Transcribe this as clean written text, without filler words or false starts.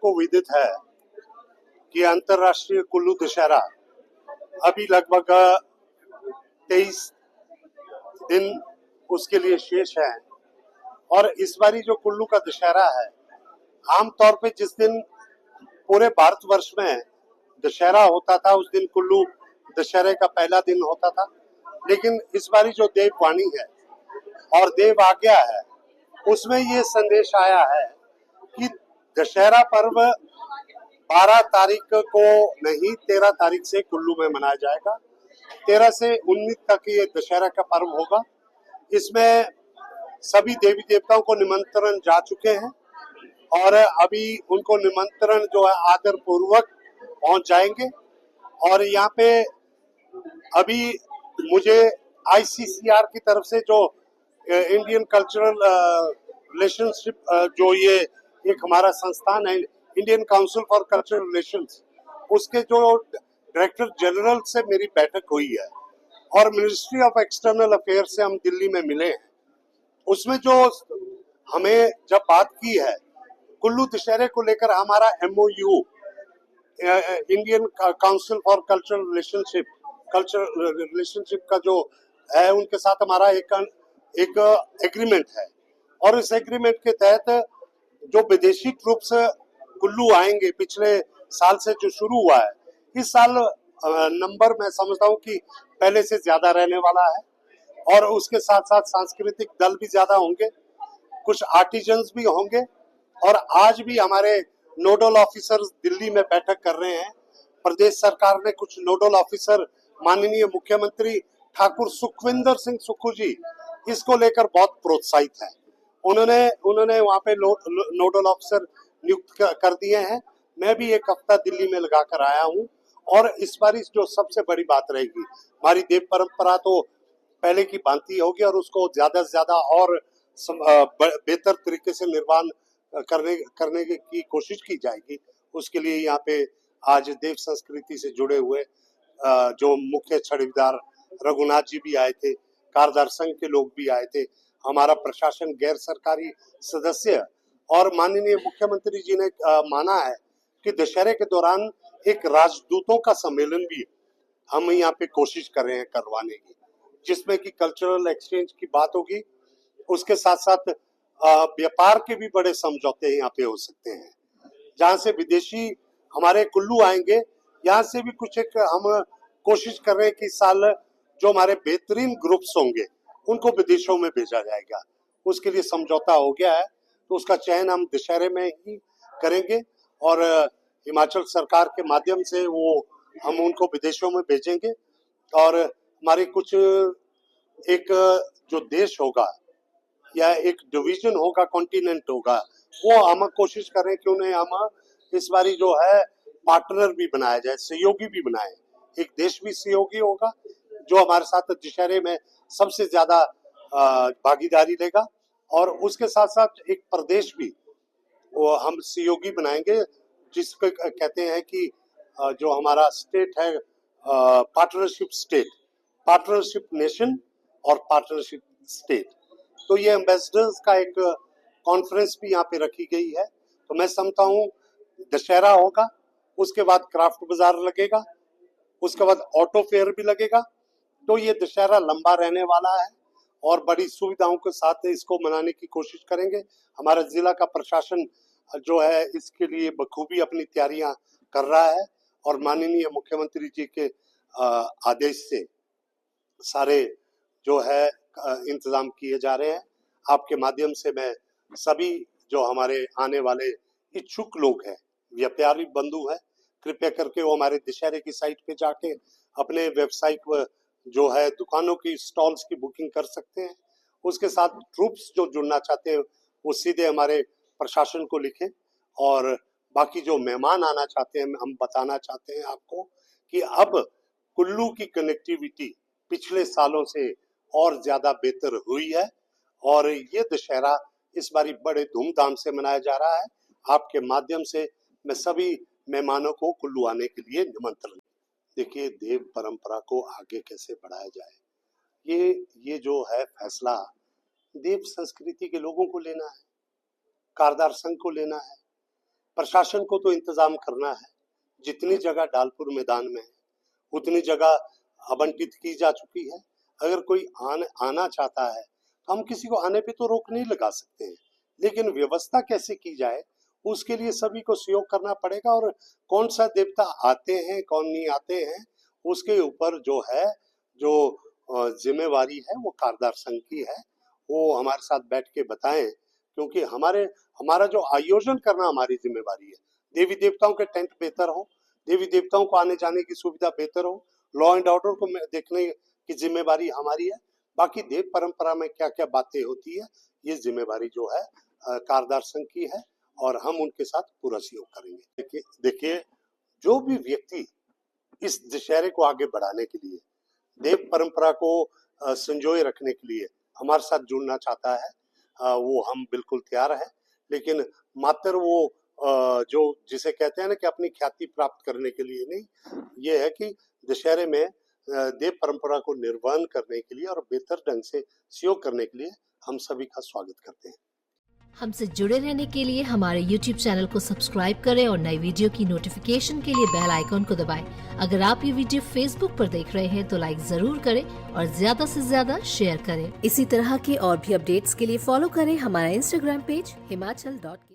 को विदित है कि अंतर्राष्ट्रीय कुल्लू दशहरा अभी लगभग 23 दिन उसके लिए शेष है। और इस बारी जो कुल्लू का दशहरा है, आमतौर पे जिस दिन पूरे भारतवर्ष में दशहरा होता था उस दिन कुल्लू दशहरे का पहला दिन होता था, लेकिन इस बारी जो देववाणी है और देव आज्ञा है उसमें ये संदेश आया है कि दशहरा पर्व 12 तारीख को नहीं 13 तारीख से कुल्लू में मनाया जाएगा। 13 से 19 तक ये दशहरा का पर्व होगा। इसमें सभी देवी देवताओं को निमंत्रण जा चुके हैं और अभी उनको निमंत्रण जो है आदर पूर्वक पहुंच जाएंगे। और यहाँ पे अभी मुझे आईसीसीआर की तरफ से जो इंडियन कल्चरल रिलेशनशिप जो ये एक हमारा संस्थान है Indian council for cultural relations, उसके जो डायरेक्टर जनरल से मेरी बैठक हुई है और मिनिस्ट्री ऑफ एक्सटर्नल अफेयर से हम दिल्ली में मिले हैं। उसमें जो हमें जब बात की है कुल्लू दशहरे को लेकर, हमारा MOU Indian council for cultural relationship का जो है उनके साथ हमारा एक एग्रीमेंट है और इस एग्रीमेंट के तहत जो विदेशी ट्रूप्स कुल्लू आएंगे पिछले साल से जो शुरू हुआ है, इस साल नंबर मैं समझता हूँ कि पहले से ज्यादा रहने वाला है और उसके साथ साथ सांस्कृतिक दल भी ज्यादा होंगे, कुछ आर्टिजन्स भी होंगे। और आज भी हमारे नोडल ऑफिसर्स दिल्ली में बैठक कर रहे हैं। प्रदेश सरकार ने कुछ नोडल ऑफिसर, माननीय मुख्यमंत्री ठाकुर सुखविंदर सिंह सुक्खू जी इसको लेकर बहुत प्रोत्साहित है। उन्होंने वहाँ पे नोडल ऑफिसर नियुक्त कर दिए हैं। मैं भी एक हफ्ता दिल्ली में लगा कर आया हूँ और इस बार जो सबसे बड़ी बात रहेगी, हमारी देव परंपरा तो पहले की भांति होगी और उसको ज्यादा से ज्यादा और बेहतर तरीके से निर्माण करने की कोशिश की जाएगी। उसके लिए यहाँ पे आज देव संस्कृति से जुड़े हुए जो मुख्य छड़ीदार रघुनाथ जी भी आए थे, कारदार संघ के लोग भी आए थे, हमारा प्रशासन, गैर सरकारी सदस्य और माननीय मुख्यमंत्री जी ने माना है कि दशहरे के दौरान एक राजदूतों का सम्मेलन भी हम यहाँ पे कोशिश कर रहे हैं करवाने की, जिसमें कि कल्चरल एक्सचेंज की बात होगी। उसके साथ साथ व्यापार के भी बड़े समझौते यहाँ पे हो सकते हैं, जहाँ से विदेशी हमारे कुल्लू आएंगे। यहाँ से भी कुछ एक हम कोशिश कर रहे हैं कि इस साल जो हमारे बेहतरीन ग्रुप्स होंगे उनको विदेशों में भेजा जाएगा। उसके लिए समझौता हो गया है, तो उसका चयन हम दशहरे में ही करेंगे और हिमाचल सरकार के माध्यम से वो हम उनको विदेशों में भेजेंगे। और हमारे कुछ एक जो देश होगा या एक डिवीजन होगा, कॉन्टिनेंट होगा, वो हम कोशिश करें कि उन्हें हम इस बारी जो है पार्टनर भी बनाया जाए, सहयोगी भी बनाए। एक देश भी सहयोगी होगा जो हमारे साथ दशहरे में सबसे ज्यादा भागीदारी लेगा और उसके साथ साथ एक प्रदेश भी वो हम सहयोगी बनाएंगे, जिसको कहते हैं कि जो हमारा स्टेट है पार्टनरशिप स्टेट, पार्टनरशिप नेशन और पार्टनरशिप स्टेट। तो ये एम्बेसडर्स का एक कॉन्फ्रेंस भी यहाँ पे रखी गई है। तो मैं समझता हूँ दशहरा होगा, उसके बाद क्राफ्ट बाजार लगेगा, उसके बाद ऑटो फेयर भी लगेगा। तो ये दशहरा लंबा रहने वाला है और बड़ी सुविधाओं के साथ इसको मनाने की कोशिश करेंगे। हमारा जिला का प्रशासन जो है इसके लिए बखूबी अपनी तैयारियां कर रहा है और माननीय मुख्यमंत्री जी के आदेश से सारे जो है इंतजाम किए जा रहे हैं। आपके माध्यम से मैं सभी जो हमारे आने वाले इच्छुक लोग हैं, व्यापारी बंधु हैं, कृपया करके वो हमारे दशहरे की साइट पे जाके अपने वेबसाइट जो है दुकानों की स्टॉल्स की बुकिंग कर सकते हैं। उसके साथ ट्रूप्स जो जुड़ना चाहते हैं वो सीधे हमारे प्रशासन को लिखें और बाकी जो मेहमान आना चाहते हैं, हम बताना चाहते हैं आपको कि अब कुल्लू की कनेक्टिविटी पिछले सालों से और ज्यादा बेहतर हुई है और ये दशहरा इस बारी बड़े धूमधाम से मनाया जा रहा है। आपके माध्यम से मैं सभी मेहमानों को कुल्लू आने के लिए निमंत्रण। देखिए, देव परंपरा को आगे कैसे बढ़ाया जाए, ये जो है फैसला देव संस्कृति के लोगों को लेना है, कारदार संघ को लेना है, प्रशासन को तो इंतजाम करना है। जितनी जगह डालपुर मैदान में है उतनी जगह आवंटित की जा चुकी है। अगर कोई आना चाहता है तो हम किसी को आने पे तो रोक नहीं लगा सकते हैं, लेकिन व्यवस्था कैसे की जाए उसके लिए सभी को सहयोग करना पड़ेगा। और कौन सा देवता आते हैं कौन नहीं आते हैं उसके ऊपर जो है जो जिम्मेवारी है वो कारदार संघ की है। वो हमारे साथ बैठ के बताएं, क्योंकि हमारा जो आयोजन करना हमारी जिम्मेवारी है। देवी देवताओं के टेंट बेहतर हो, देवी देवताओं को आने जाने की सुविधा बेहतर हो, लॉ एंड ऑर्डर को देखने की जिम्मेवारी हमारी है। बाकी देव परंपरा में क्या क्या बातें होती है ये जिम्मेवारी जो है कारदार संघ की है और हम उनके साथ पूरा सहयोग करेंगे। देखिए जो भी व्यक्ति इस दशहरे को आगे बढ़ाने के लिए, देव परंपरा को संजोए रखने के लिए हमारे साथ जुड़ना चाहता है वो हम बिल्कुल तैयार है। लेकिन मात्र वो जो जिसे कहते हैं ना कि अपनी ख्याति प्राप्त करने के लिए नहीं, ये है कि दशहरे में देव परंपरा को निर्वहन करने के लिए और बेहतर ढंग से सहयोग करने के लिए हम सभी का स्वागत करते हैं। हमसे जुड़े रहने के लिए हमारे YouTube चैनल को सब्सक्राइब करें और नई वीडियो की नोटिफिकेशन के लिए बेल आइकॉन को दबाएं। अगर आप ये वीडियो Facebook पर देख रहे हैं तो लाइक जरूर करें और ज्यादा से ज्यादा शेयर करें। इसी तरह के और भी अपडेट्स के लिए फॉलो करें हमारा Instagram पेज himachal.ke।